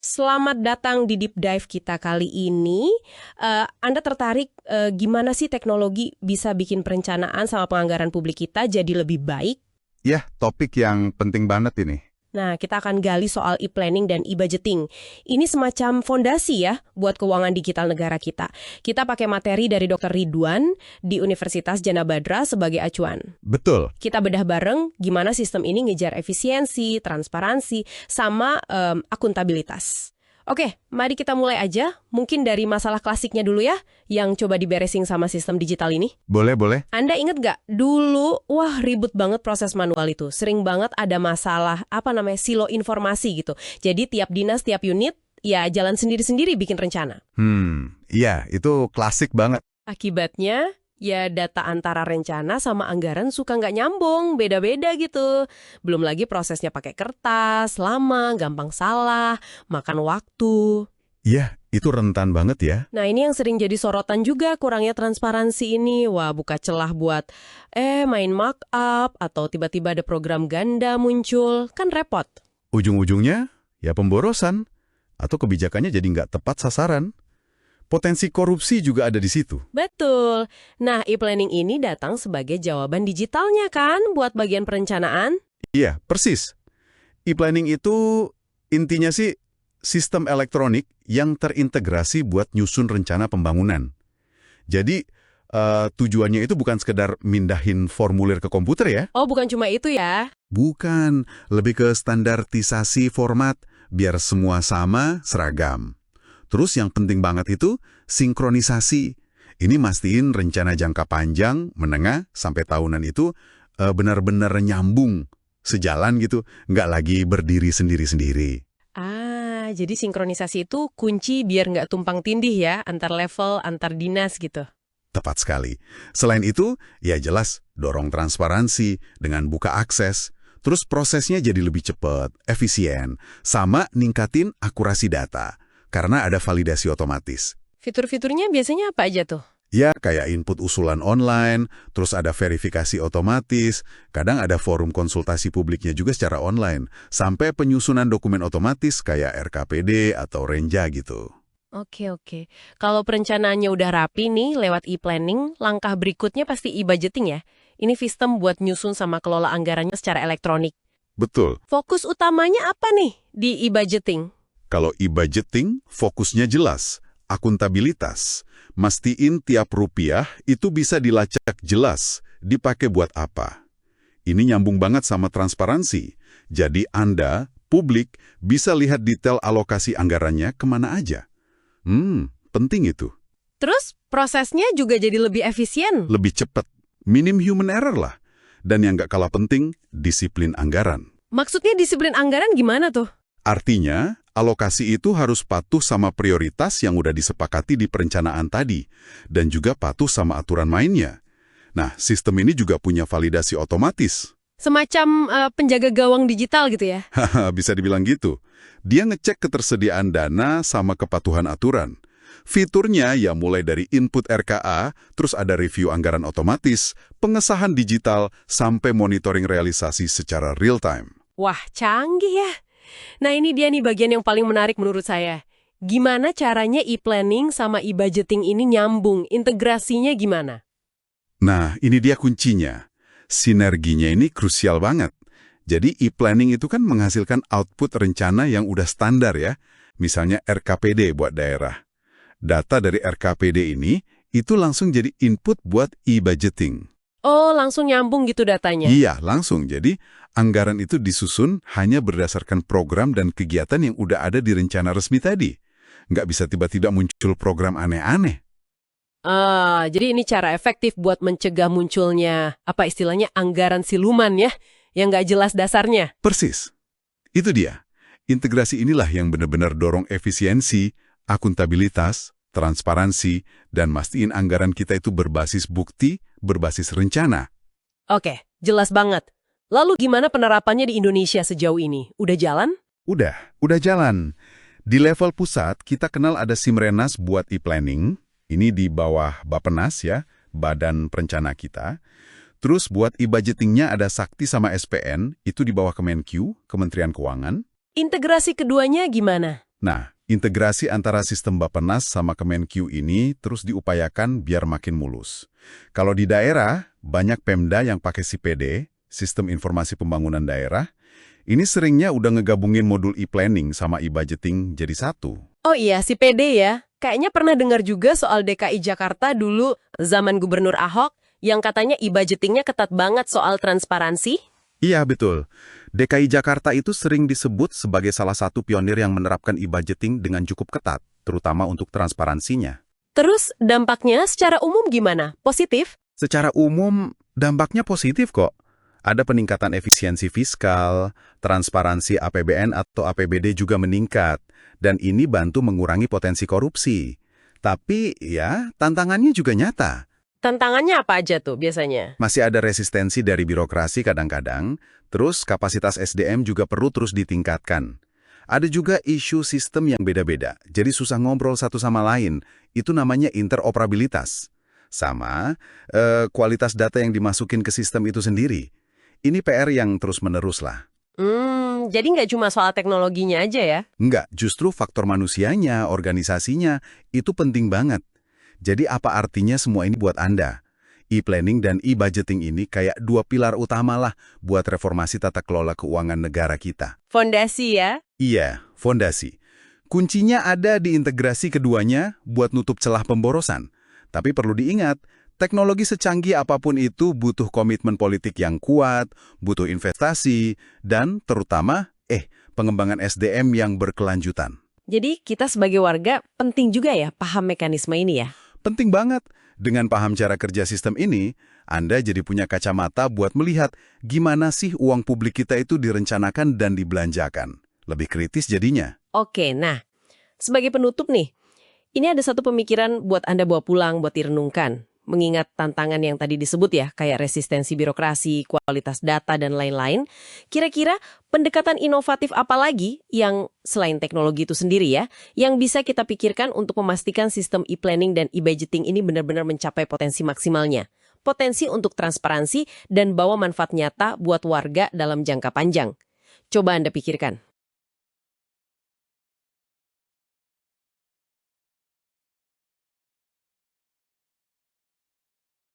Selamat datang di Deep Dive kita kali ini. Anda tertarik gimana sih teknologi bisa bikin perencanaan sama penganggaran publik kita jadi lebih baik? Ya, topik yang penting banget ini. Nah, kita akan gali soal e-planning dan e-budgeting. Ini semacam fondasi ya buat keuangan digital negara kita. Kita pakai materi dari Dr. Ridwan di Universitas Jana Badra sebagai acuan. Betul. Kita bedah bareng gimana sistem ini ngejar efisiensi, transparansi, sama akuntabilitas. Oke, mari kita mulai aja. Mungkin dari masalah klasiknya dulu ya, yang coba diberesin sama sistem digital ini. Boleh. Anda inget gak? Dulu, ribet banget proses manual itu. Sering banget ada masalah, silo informasi gitu. Jadi tiap dinas, tiap unit, ya jalan sendiri-sendiri bikin rencana. Iya, itu klasik banget. Akibatnya, ya data antara rencana sama anggaran suka nggak nyambung, beda-beda gitu. Belum lagi prosesnya pakai kertas, lama, gampang salah, makan waktu. Iya, itu rentan banget ya. Nah ini yang sering jadi sorotan juga, kurangnya transparansi ini. Wah, buka celah buat main markup atau tiba-tiba ada program ganda muncul, kan repot. Ujung-ujungnya, ya pemborosan. Atau kebijakannya jadi nggak tepat sasaran. Potensi korupsi juga ada di situ. Betul. Nah, e-planning ini datang sebagai jawaban digitalnya kan buat bagian perencanaan? Iya, persis. E-planning itu intinya sih sistem elektronik yang terintegrasi buat nyusun rencana pembangunan. Jadi, tujuannya itu bukan sekedar mindahin formulir ke komputer ya. Oh, bukan cuma itu ya? Bukan, lebih ke standarisasi format biar semua sama, seragam. Terus yang penting banget itu sinkronisasi. Ini mastiin rencana jangka panjang, menengah, sampai tahunan itu benar-benar nyambung, sejalan gitu, nggak lagi berdiri sendiri-sendiri. Jadi sinkronisasi itu kunci biar nggak tumpang tindih ya, antar level, antar dinas gitu. Tepat sekali. Selain itu, ya jelas dorong transparansi dengan buka akses. Terus prosesnya jadi lebih cepat, efisien, sama ningkatin akurasi data. Karena ada validasi otomatis. Fitur-fiturnya biasanya apa aja tuh? Ya, kayak input usulan online, terus ada verifikasi otomatis, kadang ada forum konsultasi publiknya juga secara online, sampai penyusunan dokumen otomatis kayak RKPD atau Renja gitu. Oke. Kalau perencanaannya udah rapi nih lewat e-planning, langkah berikutnya pasti e-budgeting ya? Ini sistem buat nyusun sama kelola anggarannya secara elektronik. Betul. Fokus utamanya apa nih di e-budgeting? Kalau e-budgeting, fokusnya jelas, akuntabilitas. Mastiin tiap rupiah itu bisa dilacak jelas, dipakai buat apa. Ini nyambung banget sama transparansi. Jadi Anda, publik, bisa lihat detail alokasi anggarannya kemana aja. Penting itu. Terus prosesnya juga jadi lebih efisien. Lebih cepat, minim human error lah. Dan yang nggak kalah penting, disiplin anggaran. Maksudnya disiplin anggaran gimana tuh? Artinya, alokasi itu harus patuh sama prioritas yang udah disepakati di perencanaan tadi, dan juga patuh sama aturan mainnya. Nah, sistem ini juga punya validasi otomatis. Semacam penjaga gawang digital gitu ya? Haha, bisa dibilang gitu. Dia ngecek ketersediaan dana sama kepatuhan aturan. Fiturnya ya mulai dari input RKA, terus ada review anggaran otomatis, pengesahan digital, sampai monitoring realisasi secara real time. Wah, canggih ya! Nah ini dia nih bagian yang paling menarik menurut saya. Gimana caranya e-planning sama e-budgeting ini nyambung? Integrasinya gimana? Nah, ini dia kuncinya. Sinerginya ini krusial banget. Jadi e-planning itu kan menghasilkan output rencana yang udah standar ya. Misalnya RKPD buat daerah. Data dari RKPD ini itu langsung jadi input buat e-budgeting. Oh, langsung nyambung gitu datanya? Iya, langsung. Jadi, anggaran itu disusun hanya berdasarkan program dan kegiatan yang udah ada di rencana resmi tadi. Nggak bisa tiba-tiba muncul program aneh-aneh. Jadi ini cara efektif buat mencegah munculnya, istilahnya anggaran siluman ya, yang nggak jelas dasarnya. Persis. Itu dia. Integrasi inilah yang benar-benar dorong efisiensi, akuntabilitas, transparansi, dan mastiin anggaran kita itu berbasis bukti, berbasis rencana. Oke, jelas banget. Lalu gimana penerapannya di Indonesia sejauh ini? Udah jalan? Udah jalan. Di level pusat, kita kenal ada Simrenas buat e-planning. Ini di bawah Bappenas ya, Badan Perencana kita. Terus buat e-budgetingnya ada Sakti sama SPN, itu di bawah Kemenq, Kementerian Keuangan. Integrasi keduanya gimana? Nah, integrasi antara sistem Bappenas sama Kemenq ini terus diupayakan biar makin mulus. Kalau di daerah, banyak Pemda yang pakai SIPD, Sistem Informasi Pembangunan Daerah. Ini seringnya udah ngegabungin modul e-planning sama e-budgeting jadi satu. Oh iya, si PD ya. Kayaknya pernah dengar juga soal DKI Jakarta dulu zaman Gubernur Ahok yang katanya e-budgetingnya ketat banget soal transparansi. Iya, betul. DKI Jakarta itu sering disebut sebagai salah satu pionir yang menerapkan e-budgeting dengan cukup ketat, terutama untuk transparansinya. Terus dampaknya secara umum gimana? Positif? Secara umum, dampaknya positif kok. Ada peningkatan efisiensi fiskal, transparansi APBN atau APBD juga meningkat, dan ini bantu mengurangi potensi korupsi. Tapi ya, tantangannya juga nyata. Tantangannya apa aja tuh biasanya? Masih ada resistensi dari birokrasi kadang-kadang, terus kapasitas SDM juga perlu terus ditingkatkan. Ada juga isu sistem yang beda-beda, jadi susah ngobrol satu sama lain. Itu namanya interoperabilitas. Sama, kualitas data yang dimasukin ke sistem itu sendiri. Ini PR yang terus-menerus lah. Jadi nggak cuma soal teknologinya aja ya? Enggak, justru faktor manusianya, organisasinya, itu penting banget. Jadi apa artinya semua ini buat Anda? E-planning dan e-budgeting ini kayak dua pilar utama lah buat reformasi tata kelola keuangan negara kita. Fondasi ya? Iya, fondasi. Kuncinya ada di integrasi keduanya buat nutup celah pemborosan. Tapi perlu diingat, teknologi secanggih apapun itu butuh komitmen politik yang kuat, butuh investasi, dan terutama, pengembangan SDM yang berkelanjutan. Jadi kita sebagai warga penting juga ya paham mekanisme ini ya? Penting banget. Dengan paham cara kerja sistem ini, Anda jadi punya kacamata buat melihat gimana sih uang publik kita itu direncanakan dan dibelanjakan. Lebih kritis jadinya. Oke, nah, sebagai penutup nih, ini ada satu pemikiran buat Anda bawa pulang, buat direnungkan. Mengingat tantangan yang tadi disebut ya, kayak resistensi birokrasi, kualitas data, dan lain-lain, kira-kira pendekatan inovatif apa lagi yang selain teknologi itu sendiri ya, yang bisa kita pikirkan untuk memastikan sistem e-planning dan e-budgeting ini benar-benar mencapai potensi maksimalnya? Potensi untuk transparansi dan bawa manfaat nyata buat warga dalam jangka panjang. Coba Anda pikirkan.